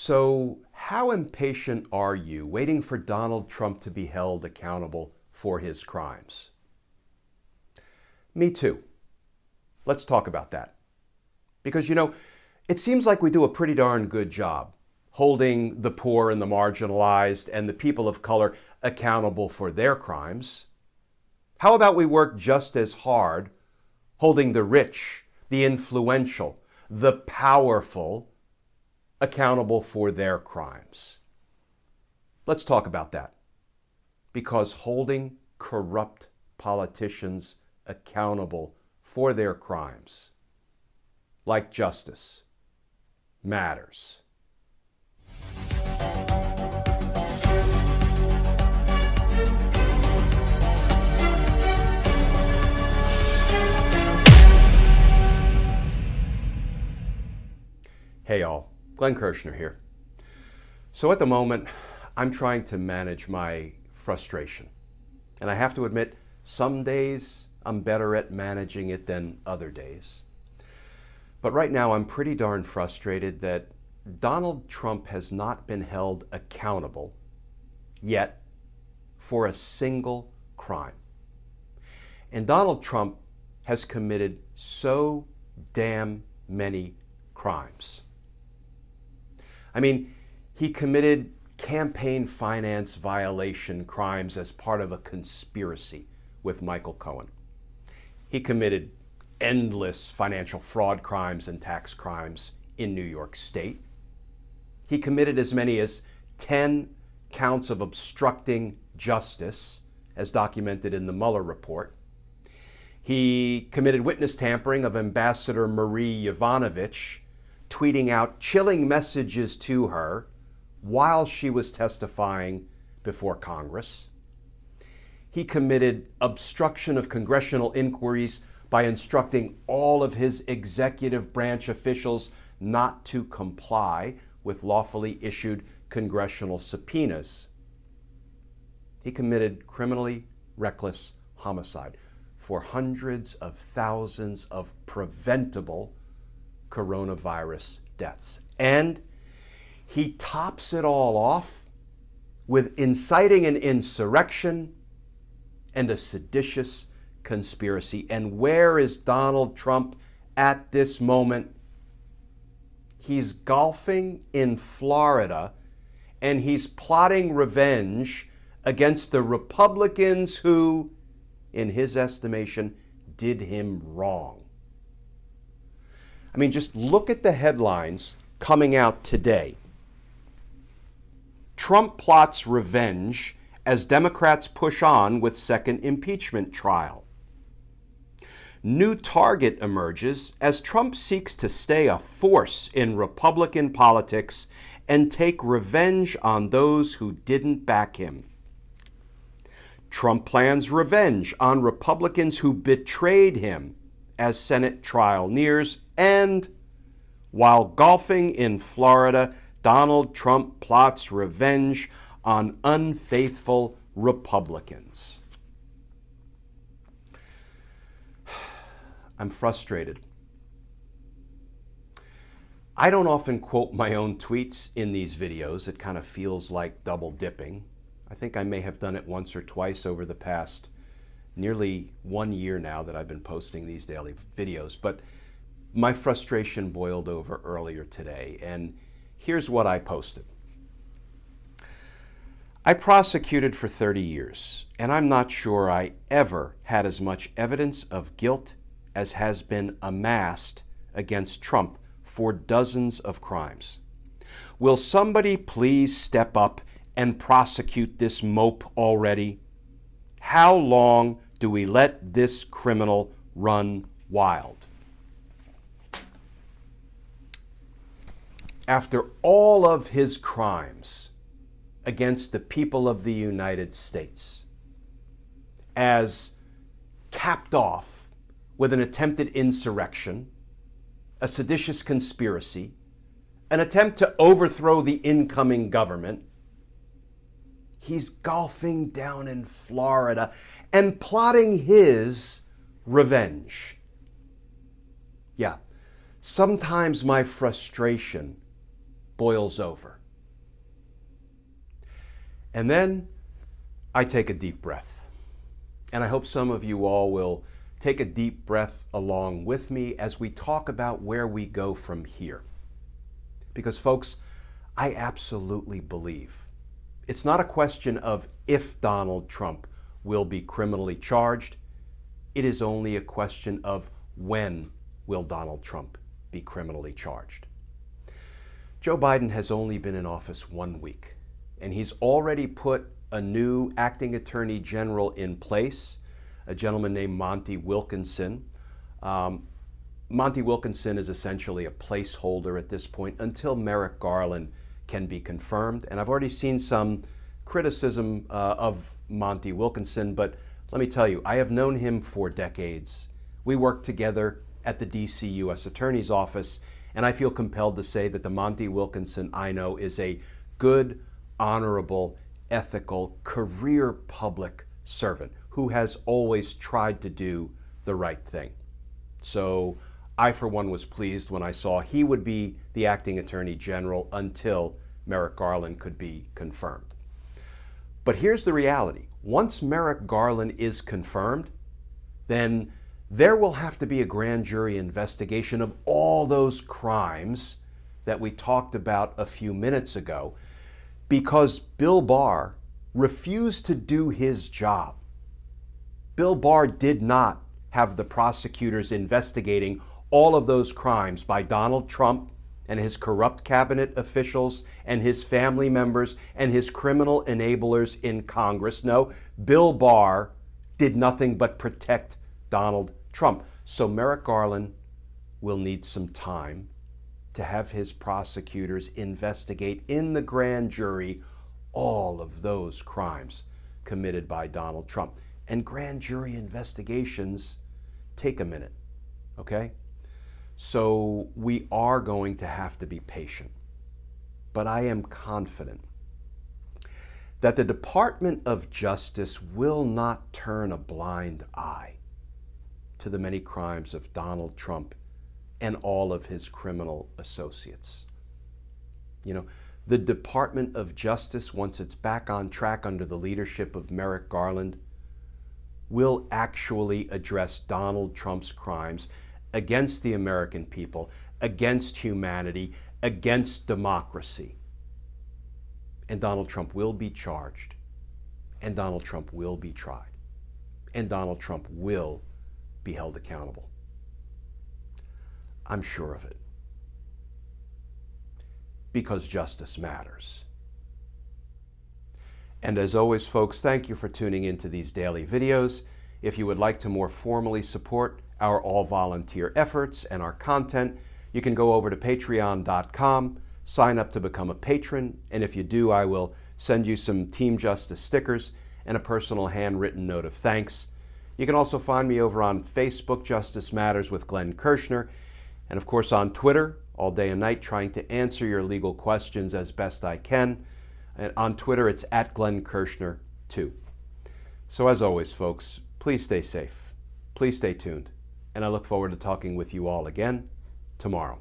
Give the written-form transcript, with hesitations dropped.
So, how impatient are you waiting for Donald Trump to be held accountable for his crimes? Me too. Let's talk about that. Because, it seems like we do a pretty darn good job holding the poor and the marginalized and the people of color accountable for their crimes. How about we work just as hard holding the rich, the influential, the powerful accountable for their crimes? Let's talk about that. Because holding corrupt politicians accountable for their crimes, like justice, matters. Hey y'all, Glenn Kirshner here. So at the moment, I'm trying to manage my frustration. And I have to admit, some days I'm better at managing it than other days. But right now I'm pretty darn frustrated that Donald Trump has not been held accountable yet for a single crime. And Donald Trump has committed so damn many crimes. I mean, he committed campaign finance violation crimes as part of a conspiracy with Michael Cohen. He committed endless financial fraud crimes and tax crimes in New York State. He committed as many as 10 counts of obstructing justice, as documented in the Mueller report. He committed witness tampering of Ambassador Marie Yovanovitch, tweeting out chilling messages to her while she was testifying before Congress. He committed obstruction of congressional inquiries by instructing all of his executive branch officials not to comply with lawfully issued congressional subpoenas. He committed criminally reckless homicide for hundreds of thousands of preventable coronavirus deaths. And he tops it all off with inciting an insurrection and a seditious conspiracy. And where is Donald Trump at this moment? He's golfing in Florida, and he's plotting revenge against the Republicans who, in his estimation, did him wrong. I mean, just look at the headlines coming out today. Trump plots revenge as Democrats push on with second impeachment trial. New target emerges as Trump seeks to stay a force in Republican politics and take revenge on those who didn't back him. Trump plans revenge on Republicans who betrayed him as Senate trial nears. And while golfing in Florida, Donald Trump plots revenge on unfaithful Republicans. I'm frustrated. I don't often quote my own tweets in these videos. It kind of feels like double dipping. I think I may have done it once or twice over the past nearly 1 year now that I've been posting these daily videos. But my frustration boiled over earlier today, and here's what I posted. I prosecuted for 30 years, and I'm not sure I ever had as much evidence of guilt as has been amassed against Trump for dozens of crimes. Will somebody please step up and prosecute this mope already? How long do we let this criminal run wild? After all of his crimes against the people of the United States, as capped off with an attempted insurrection, a seditious conspiracy, an attempt to overthrow the incoming government, he's golfing down in Florida and plotting his revenge. Yeah, sometimes my frustration boils over. And then I take a deep breath. And I hope some of you all will take a deep breath along with me as we talk about where we go from here. Because folks, I absolutely believe it's not a question of if Donald Trump will be criminally charged. It is only a question of when will Donald Trump be criminally charged. Joe Biden has only been in office 1 week, and he's already put a new acting attorney general in place, a gentleman named Monty Wilkinson. Monty Wilkinson is essentially a placeholder at this point until Merrick Garland can be confirmed. And I've already seen some criticism of Monty Wilkinson, but let me tell you, I have known him for decades. We worked together at the DC U.S. Attorney's Office, and I feel compelled to say that the Monty Wilkinson I know is a good, honorable, ethical, career public servant who has always tried to do the right thing. So I, for one, was pleased when I saw he would be the acting attorney general until Merrick Garland could be confirmed. But here's the reality. Once Merrick Garland is confirmed, then there will have to be a grand jury investigation of all those crimes that we talked about a few minutes ago, because Bill Barr refused to do his job. Bill Barr did not have the prosecutors investigating all of those crimes by Donald Trump and his corrupt cabinet officials and his family members and his criminal enablers in Congress. No, Bill Barr did nothing but protect Donald Trump. So Merrick Garland will need some time to have his prosecutors investigate in the grand jury all of those crimes committed by Donald Trump. And grand jury investigations take a minute, okay? So we are going to have to be patient. But I am confident that the Department of Justice will not turn a blind eye to the many crimes of Donald Trump and all of his criminal associates. You know, the Department of Justice, once it's back on track under the leadership of Merrick Garland, will actually address Donald Trump's crimes against the American people, against humanity, against democracy. And Donald Trump will be charged, and Donald Trump will be tried, and Donald Trump will be held accountable. I'm sure of it. Because justice matters. And as always, folks, thank you for tuning into these daily videos. If you would like to more formally support our all-volunteer efforts and our content, you can go over to patreon.com, sign up to become a patron, and if you do, I will send you some Team Justice stickers and a personal handwritten note of thanks. You can also find me over on Facebook, Justice Matters with Glenn Kirshner, and of course on Twitter, all day and night, trying to answer your legal questions as best I can. And on Twitter, it's at Glenn Kirshner 2. So as always, folks, please stay safe, please stay tuned, and I look forward to talking with you all again tomorrow.